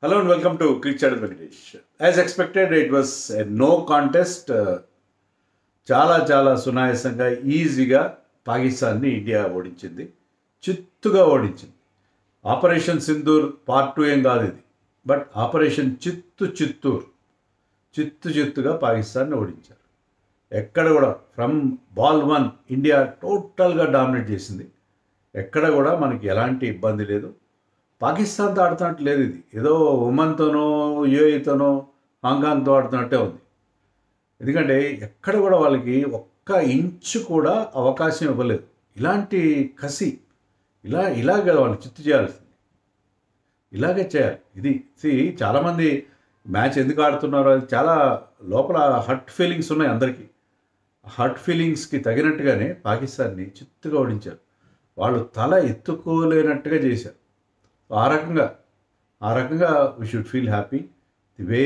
Hello and welcome to Cricket Channel Venkatesh. As expected, it was a no contest. చాలా చాలా సునాయాసంగా ఈజీగా పాకిస్తాన్ని ఇండియా ఓడించింది, చిత్తుగా ఓడించింది. ఆపరేషన్ సింధూర్ పార్ట్ 2 ఏం కాదు ఇది, బట్ ఆపరేషన్ చిత్తుగా పాకిస్తాన్ని ఓడించారు. ఎక్కడ కూడా ఫ్రమ్ బాల్ 1 ఇండియా టోటల్గా డామినేట్ చేసింది. ఎక్కడ కూడా మనకి ఎలాంటి ఇబ్బంది లేదు. పాకిస్తాన్తో ఆడుతున్నట్టు లేదు, ఇది ఏదో ఒమన్తోనో యూఏఈతోనో హాంకాంగ్తో ఆడుతున్నట్టే ఉంది. ఎందుకంటే ఎక్కడ కూడా వాళ్ళకి ఒక్క ఇంచు కూడా అవకాశం ఇవ్వలేదు. ఇలాంటి కసి ఇలాగే వాళ్ళు చిత్తు చేయాల్సింది, ఇలాగే చేయాలి. ఇది చాలామంది మ్యాచ్ ఎందుకు ఆడుతున్నారో అది చాలా లోపల హర్ట్ ఫీలింగ్స్ ఉన్నాయి అందరికీ. హర్ట్ ఫీలింగ్స్కి తగినట్టుగానే పాకిస్తాన్ని చిత్తుగా ఓడించారు. వాళ్ళు తల ఎత్తుకోలేనట్టుగా చేశారు. ఆ రకంగా we should feel happy the way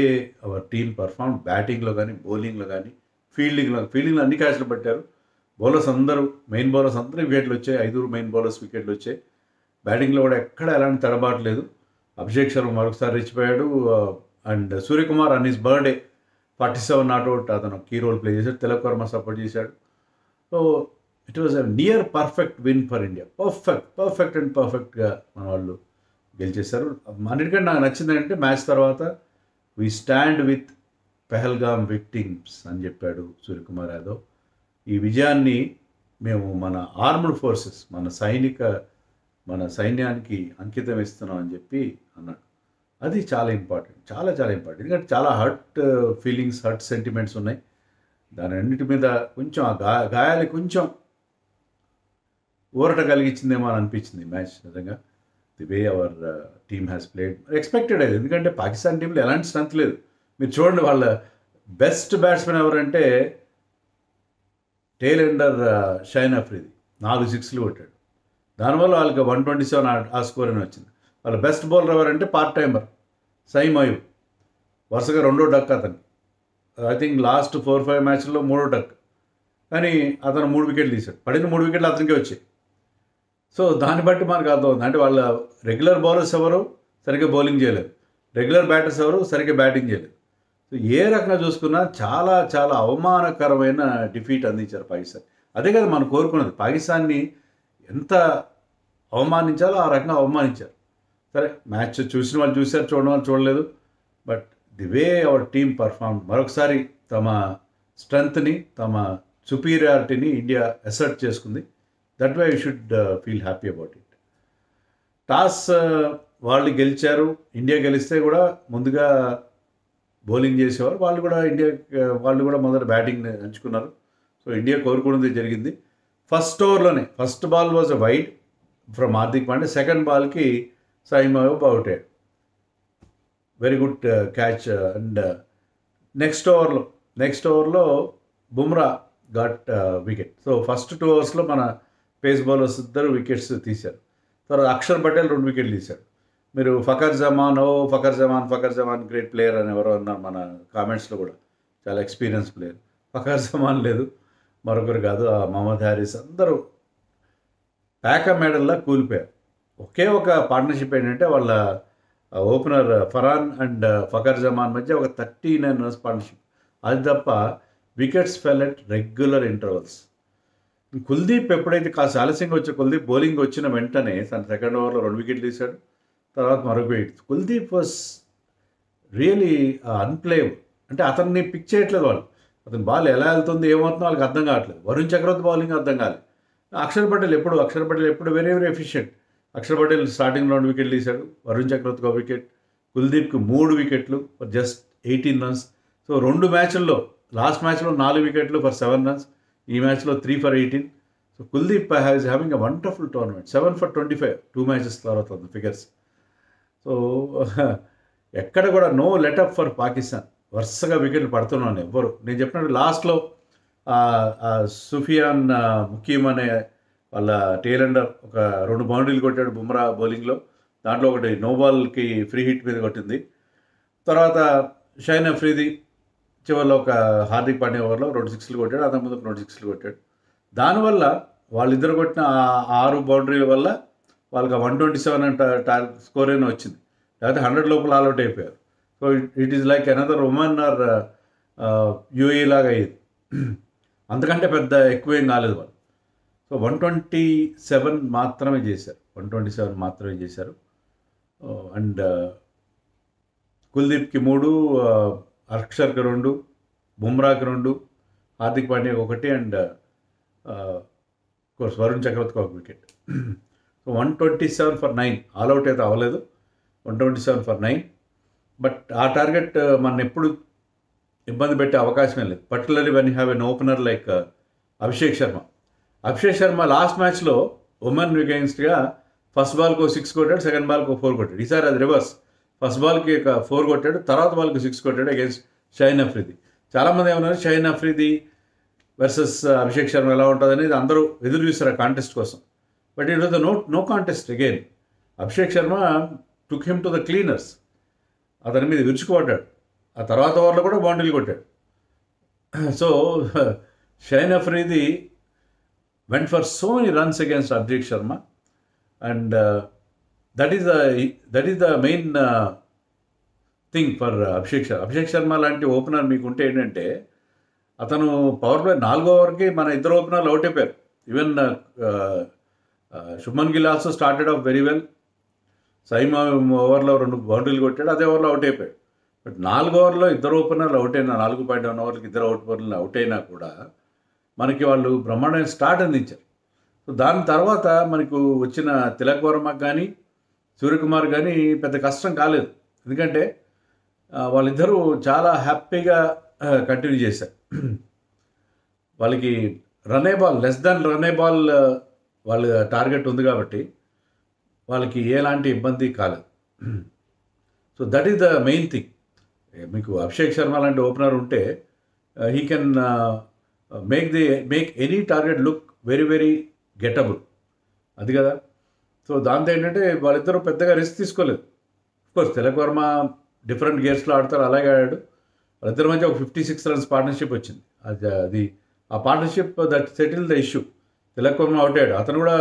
our team perform. బ్యాటింగ్లో కానీ, బౌలింగ్లో కానీ, ఫీల్డింగ్లో అన్ని క్యాచ్లు పట్టారు. బౌలర్స్ అందరూ, మెయిన్ బౌలర్స్ అందరూ వికెట్లు వచ్చాయి. 5 మెయిన్ బౌలర్స్ వికెట్లు వచ్చాయి. బ్యాటింగ్లో కూడా ఎక్కడ ఎలాంటి తడబాట్లేదు. అభిషేక్ శర్మ మరొకసారి రెచ్చిపోయాడు. And Suryakumar on his birthday 47 not out అతను కీ రోల్ ప్లే చేశాడు. తిలక్ వర్మ సపోర్ట్ చేశాడు. So it was a near perfect win for India. పర్ఫెక్ట్గా మన వాళ్ళు గెలిచేశారు. అన్నిటికంటే నాకు నచ్చింది ఏంటంటే మ్యాచ్ తర్వాత we stand with Pahalgam victims అని చెప్పాడు సూర్యకుమార్ యాదవ్. ఈ విజయాన్ని మేము మన ఆర్మ్డ్ ఫోర్సెస్, మన సైన్యానికి అంకితం ఇస్తున్నాం అని చెప్పి అన్నాడు. అది చాలా ఇంపార్టెంట్, చాలా ఇంపార్టెంట్. ఎందుకంటే చాలా హర్ట్ ఫీలింగ్స్, హర్ట్ సెంటిమెంట్స్ ఉన్నాయి. దాని అన్నిటి మీద కొంచెం ఆ గాయాలు కొంచెం ఊరట కలిగించిందేమో అని అనిపించింది మ్యాచ్. నిజంగా the way our team has played expected అది. ఎందుకంటే పాకిస్తాన్ టీంలో ఎలాంటి స్ట్రెంత్ లేదు. మీరు చూడండి, వాళ్ళ బెస్ట్ బ్యాట్స్మెన్ ఎవరంటే టేల్ ఎండర్ షైన్ అఫ్రీది 4 సిక్స్లు కొట్టాడు. దానివల్ల వాళ్ళకి 127 ఆ స్కోర్ అని వచ్చింది. వాళ్ళ బెస్ట్ బౌలర్ ఎవరంటే పార్ట్ టైమర్ సైమ్ అయూబ్, వరుసగా 2వ డక్ అతనికి. ఐ థింక్ లాస్ట్ 4-5 మ్యాచ్ల్లో 3వ డక్, కానీ అతను 3 వికెట్లు తీశాడు. పడిన 3 వికెట్లు అతనికే వచ్చాయి. సో దాన్ని బట్టి మనకు అర్థమవుతుంది, అంటే వాళ్ళ రెగ్యులర్ బౌలర్స్ ఎవరు సరిగ్గా బౌలింగ్ చేయలేదు, రెగ్యులర్ బ్యాటర్స్ ఎవరు సరిగ్గా బ్యాటింగ్ చేయలేదు. సో ఏ రకంగా చూసుకున్నా చాలా అవమానకరమైన డిఫీట్ అందించారు పాకిస్తాన్. అదే కదా మనం కోరుకున్నది. పాకిస్తాన్ని ఎంత అవమానించాలో ఆ రకంగా అవమానించారు. సరే, మ్యాచ్ చూసిన వాళ్ళు చూశారు, చూడని వాళ్ళు చూడలేదు. But the way our team perform, మరొకసారి తమ స్ట్రెంగ్త్ని, తమ సుపీరియారిటీని ఇండియా అసర్ట్ చేసుకుంది. That way you should feel happy about it. Toss వాళ్ళు గెలిచారు. ఇండియా గెలిస్తే కూడా ముందుగా బౌలింగ్ చేసేవారు. వాళ్ళు కూడా మొదట బ్యాటింగ్ ఎంచుకున్నారు. సో ఇండియా కోరుకున్నది జరిగింది. ఫస్ట్ ఓవర్లోనే first ball was a wide from Hardik Pandya. Second బాల్కి సైమ్ అయూబ్ అవుట్ అయ్యాడు. Very good catch. And next ఓవర్లో Bumrah got wicket. So first 2 ఓవర్స్లో మన పేస్ బౌలర్స్ ఇద్దరు వికెట్స్ తీశారు. తర్వాత అక్షర్ పటేల్ 2 వికెట్లు తీశాడు. మీరు ఫకర్ జమాన్ గ్రేట్ ప్లేయర్ అని ఎవరో అన్నారు మన కామెంట్స్లో కూడా. చాలా ఎక్స్పీరియన్స్ ప్లేయర్. ఫకర్ జమాన్ లేదు, మరొకరు కాదు, మహమ్మద్ హారిస్. అందరూ ప్యాక మెడల్లా కూలిపోయారు. ఒకే ఒక పార్ట్నర్షిప్ ఏంటంటే వాళ్ళ ఓపెనర్ ఫరాన్ అండ్ ఫకర్ జమాన్ మధ్య ఒక 39 రన్స్ పార్ట్నర్షిప్. అది తప్ప wickets full at regular intervals. Kuldeep ఎప్పుడైతే కాస్త ఆలస్యంగా వచ్చే కుల్దీప్ బౌలింగ్ వచ్చిన వెంటనే తన సెకండ్ ఓవర్లో 2 వికెట్లు తీశాడు. తర్వాత మరొక wicket. Kuldeep was really unplayable. అంటే అతన్ని పిక్ చేయట్లేదు వాళ్ళు. అతని బాల్ ఎలా వెళ్తుంది, ఏమవుతుందో వాళ్ళకి అర్థం కావట్లేదు. వరుణ్ చక్రవర్తి బౌలింగ్ అర్థం కాలేదు. అక్షర్ పటేల్ ఎప్పుడు very efficient. Akshar Patel starting 2 వికెట్లు తీశాడు. వరుణ్ చక్రవర్తికి 1 వికెట్, కుల్దీప్కి 3 వికెట్లు ఫర్ జస్ట్ 18 రన్స్. సో 2 మ్యాచ్ల్లో, లాస్ట్ మ్యాచ్లో 4 వికెట్లు ఫర్ 7 రన్స్, ఈ మ్యాచ్లో 3 for 18. So Kuldeep has having a wonderful tournament. 7 for 25 2 matches తర్వాత ఫిగర్స్. సో ఎక్కడ కూడా నో లెటప్ ఫర్ పాకిస్తాన్. వరుసగా వికెట్లు పడుతున్నాను ఎవ్వరు. నేను చెప్పినట్టు లాస్ట్లో సుఫియాన్ ముకీమ్ అనే వాళ్ళ టేల్ ఎండర్ ఒక 2 బౌండరీలు కొట్టాడు బుమ్రా బౌలింగ్లో. దాంట్లో ఒకటి నో బాల్కి ఫ్రీ హిట్ మీద కొట్టింది. తర్వాత షైన్ అఫ్రీది చివరిలో ఒక హార్దిక్ పాండ్యా ఓవర్లో 2 సిక్స్లు కొట్టాడు. అతని ముందు 2 సిక్స్లు కొట్టాడు. దానివల్ల వాళ్ళిద్దరు కొట్టిన 6 బౌండరీల వల్ల వాళ్ళకి 127 స్కోర్ అయినా వచ్చింది. లేకపోతే 100 లోపల ఆల్అవుట్ అయిపోయారు. So it is like another women or UAE లాగా అయ్యేది. అంతకంటే పెద్ద ఎక్కువేం కాలేదు వాళ్ళు. సో 127 మాత్రమే చేశారు, 127 మాత్రమే చేశారు. అండ్ కుల్దీప్కి 3, అక్షర్కి 2, బుమ్రాకి 2, హార్దిక్ పాండ్యాకి 1 అండ్ కోర్స్ వరుణ్ చక్రవర్తికి 1 వికెట్. సో 127 for 9, ఆల్అవుట్ అయితే అవ్వలేదు, 127 for 9. బట్ ఆ టార్గెట్ మన ఎప్పుడు ఇబ్బంది పెట్టే అవకాశమే లేదు, particularly when you have an opener like Abhishek Sharma. Abhishek Sharma last మ్యాచ్లో ఉమెన్ అగెయిన్స్ట్గా ఫస్ట్ బాల్కి 6 కొట్టాడు, సెకండ్ బాల్కి 4 కొట్టాడు. ఈసారి అది రివర్స్, ఫస్ట్ బాల్కి 4 కొట్టాడు, తర్వాత బాల్కి 6 కొట్టాడు అగెయిన్స్ట్ షహీన్ అఫ్రిది. చాలామంది ఏమన్నారు షహీన్ అఫ్రిది వర్సెస్ అభిషేక్ శర్మ ఎలా ఉంటుంది అనేది అందరూ ఎదురు చూస్తారు ఆ కాంటెస్ట్ కోసం. But it was the no contest again. Abhishek Sharma took him to the cleaners, అతని మీద విరుచుకుపడ్డాడు. ఆ తర్వాత ఓవర్లో కూడా బౌండరీలు కొట్టాడు. So Shaheen Afridi went for so many runs against Abhishek Sharma and that is the main thing for Abhishek Sharma. Abhishek Sharma లాంటి ఓపెనర్ మీకు ఉంటే ఏంటంటే అతను పవర్ ప్లే 4వ ఓవర్కి మన ఇద్దరు ఓపెనర్లు అవుట్ అయిపోయారు. Even Shubman Gill also started off very well. Same ఓవర్లో 2 బౌండరీలు కొట్టాడు, అదే ఓవర్లో అవుట్ అయిపోయాడు. బట్ 4వ ఓవర్లో ఇద్దరు ఓపెనర్లు అవుట్ అయినా, 4.1 ఓవర్లకి ఇద్దరు ఓపెనర్లు అవుట్ అయినా కూడా మనకి వాళ్ళు బ్రహ్మాండమైన స్టార్ట్ అందించారు. సో దాని తర్వాత మనకు వచ్చిన తిలక్ వర్మకి కానీ సూర్యకుమార్ కానీ పెద్ద కష్టం కాలేదు, ఎందుకంటే వాళ్ళిద్దరూ చాలా హ్యాపీగా కంటిన్యూ చేశారు. వాళ్ళకి run a ball, less than run a ball వాళ్ళ టార్గెట్ ఉంది కాబట్టి వాళ్ళకి ఎలాంటి ఇబ్బంది కాలేదు. So that is the main thing. మీకు అభిషేక్ శర్మ లాంటి ఓపెనర్ ఉంటే he can make any target look very very gettable, అది కదా. సో దాంతో ఏంటంటే వాళ్ళిద్దరూ పెద్దగా రిస్క్ తీసుకోలేదు. అఫ్కోర్స్ తిలక్ వర్మ డిఫరెంట్ గేర్స్లో ఆడతారు, అలాగే ఆడాడు. వాళ్ళిద్దరి మధ్య ఒక 56 రన్స్ పార్ట్నర్షిప్ వచ్చింది. అది ఆ partnership that settle the issue. Tilak Varma out అయ్యాడు, అతను కూడా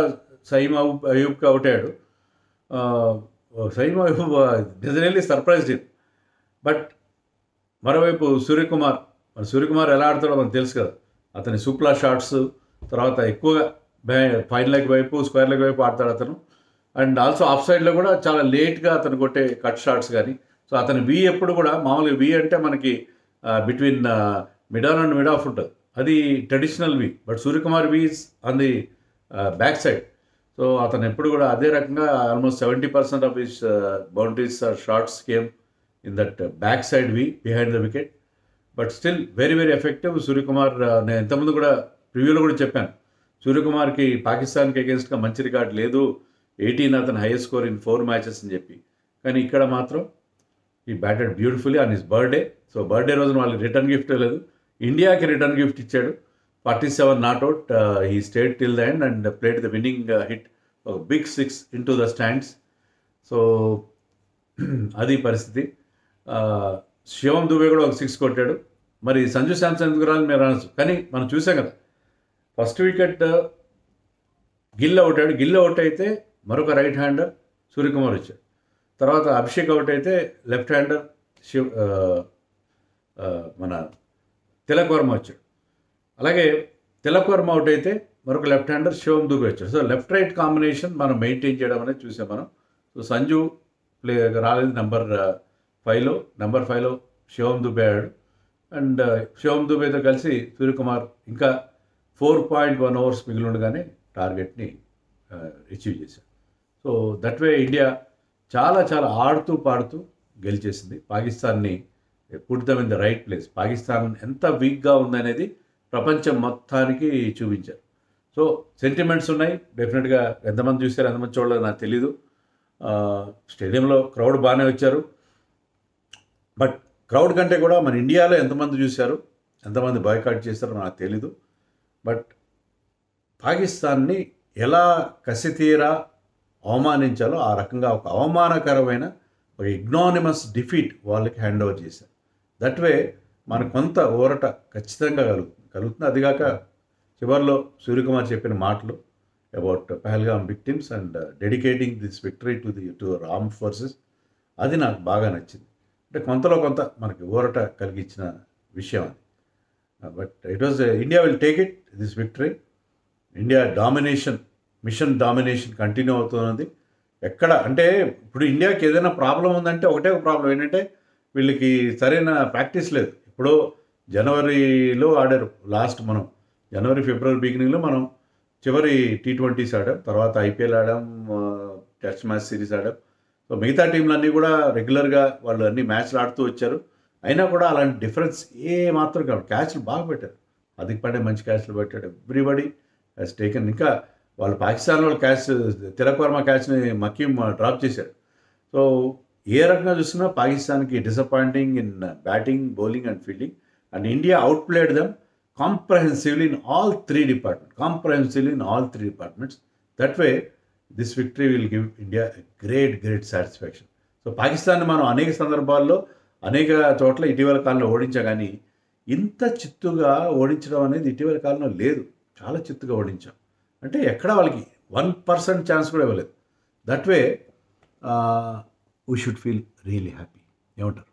సయీమ్ అయూబ్కి అవుట్ అయ్యాడు. Saim Ayub genuinely surprised him. But మరోవైపు సూర్యకుమార్ ఎలా ఆడతాడో మనకు తెలుసు కదా. అతని సూప్లా షాట్స్, తర్వాత ఎక్కువగా ఫైన్ లెగ్ వైపు, స్క్వేర్ లెగ్ వైపు ఆడతాడు అతను. అండ్ ఆల్సో ఆఫ్ సైడ్లో కూడా చాలా లేట్గా అతను కొట్టే కట్ షాట్స్ కానీ. సో అతని వి ఎప్పుడు కూడా మామూలుగా వి అంటే మనకి between mid on and mid off ఉంటుంది, అది traditional V. But Suryakumar V is on the back side. So అతను ఎప్పుడు కూడా అదే రకంగా almost 70% of his boundaries are shots came in that back side V behind the wicket. But still very very effective Suryakumar. నేను ఇంతకుముందు కూడా ప్రివ్యూలో కూడా చెప్పాను, సూర్యకుమార్కి పాకిస్తాన్కి అగేన్స్ట్గా మంచి రికార్డ్ లేదు, 18 అతను హైయెస్ట్ స్కోర్ ఇన్ 4 మ్యాచెస్ అని చెప్పి. కానీ ఇక్కడ మాత్రం ఈ batted beautifully on his birthday. So birthday రోజున వాళ్ళకి రిటర్న్ గిఫ్ట్ లేదు, ఇండియాకి రిటర్న్ గిఫ్ట్ ఇచ్చాడు. 47 not out, he stayed till the end and played the winning hit, ఒక big 6 into the stands. So అది పరిస్థితి. శివం దుబే కూడా ఒక 6 కొట్టాడు. మరి సంజు శాంసన్ ఎందుకు రాని మీరు అనొచ్చు, కానీ మనం చూసాం కదా, ఫస్ట్ వికెట్ గిల్ అవుట్ అయ్యాడు. గిల్ అవుట్ అయితే మరొక రైట్ హ్యాండర్ సూర్యకుమార్ వచ్చాడు. తర్వాత అభిషేక్ అవుట్ అయితే లెఫ్ట్ హ్యాండర్ మన తిలక్ వర్మ వచ్చాడు. అలాగే తిలక్ వర్మ అవుట్ అయితే మరొక లెఫ్ట్ హ్యాండర్ శివం దుబే వచ్చాడు. సో లెఫ్ట్ రైట్ కాంబినేషన్ మనం మెయింటైన్ చేయడం అనేది చూసాం మనం. సో సంజు ప్లే రాలేదు నెంబర్ 5లో శివం దుబే ఆడాడు. అండ్ శివం దుబేతో కలిసి సూర్యకుమార్ ఇంకా 4.1 ఓవర్స్ మిగిలి ఉండగానే టార్గెట్ని అచీవ్ చేశారు. సో దట్ వే ఇండియా చాలా చాలా ఆడుతూ పాడుతూ గెలిచేసింది పాకిస్తాన్ని. Put them in the right place. Pakistan ఎంత వీక్గా ఉందనేది ప్రపంచం మొత్తానికి చూపించారు. సో సెంటిమెంట్స్ ఉన్నాయి డెఫినెట్గా. ఎంతమంది చూశారు, ఎంతమంది చూడలేదు నాకు తెలీదు. స్టేడియంలో క్రౌడ్ బాగానే వచ్చారు. బట్ క్రౌడ్ కంటే కూడా మన ఇండియాలో ఎంతమంది చూశారు, ఎంతమంది బాయ్కాట్ చేశారో నాకు తెలీదు. బట్ పాకిస్తాన్ని ఎలా కసితీరా అవమానించాలో ఆ రకంగా ఒక అవమానకరమైన ఒక ఇగ్నానిమస్ డిఫీట్ వాళ్ళకి హ్యాండ్ ఓవర్ చేశారు. దట్ వే మనకు కొంత ఊరట ఖచ్చితంగా కలుగుతుంది. అదిగాక చివరిలో సూర్యకుమార్ చెప్పిన మాటలు about Pahalgam victims and dedicating this victory to armed forces, అది నాకు బాగా నచ్చింది. అంటే కొంతలో కొంత మనకి ఊరట కలిగించిన విషయం అది. But it was India will take it this victory. India domination, mission domination continue అవుతున్నది. ఎక్కడ అంటే ఇప్పుడు ఇండియాకి ఏదైనా ప్రాబ్లం ఉందంటే ఒకటే ఒక ప్రాబ్లం ఏంటంటే వీళ్ళకి సరైన ప్రాక్టీస్ లేదు. ఇప్పుడు జనవరిలో ఆడారు లాస్ట్, మనం జనవరి ఫిబ్రవరి బిగినింగ్లో మనం చివరి T20s ఆడాం, తర్వాత IPL ఆడాం, టెస్ట్ మ్యాచ్ సిరీస్ ఆడాం. సో మిగతా టీంలన్నీ కూడా రెగ్యులర్గా వాళ్ళు అన్ని మ్యాచ్లు ఆడుతూ వచ్చారు. అయినా కూడా అలాంటి డిఫరెన్స్ ఏ మాత్రం కాదు. క్యాచ్లు బాగా పెట్టారు, అదికి పడే మంచి క్యాచ్లు పెట్టాడు. Everybody has taken. ఇంకా వాళ్ళు పాకిస్తాన్ వాళ్ళు క్యాచ్, తిలక్ వర్మ క్యాచ్ని మకీం డ్రాప్ చేశాడు. సో ఏ రకంగా చూసినా పాకిస్తాన్కి disappointing in batting, bowling and fielding. And India out played them comprehensively in all three departments. That way, this victory will give India a great satisfaction. So Pakistan మనం అనేక సందర్భాల్లో అనేక చోట్ల ఇటీవల కాలంలో ఓడించా, కానీ ఇంత చిత్తుగా ఓడించడం అనేది ఇటీవల కాలంలో లేదు. చాలా చిత్తుగా ఓడించాం. అంటే ఎక్కడ వాళ్ళకి 1% ఛాన్స్ కూడా ఇవ్వలేదు. That way we should feel really happy. ఏమంటారు?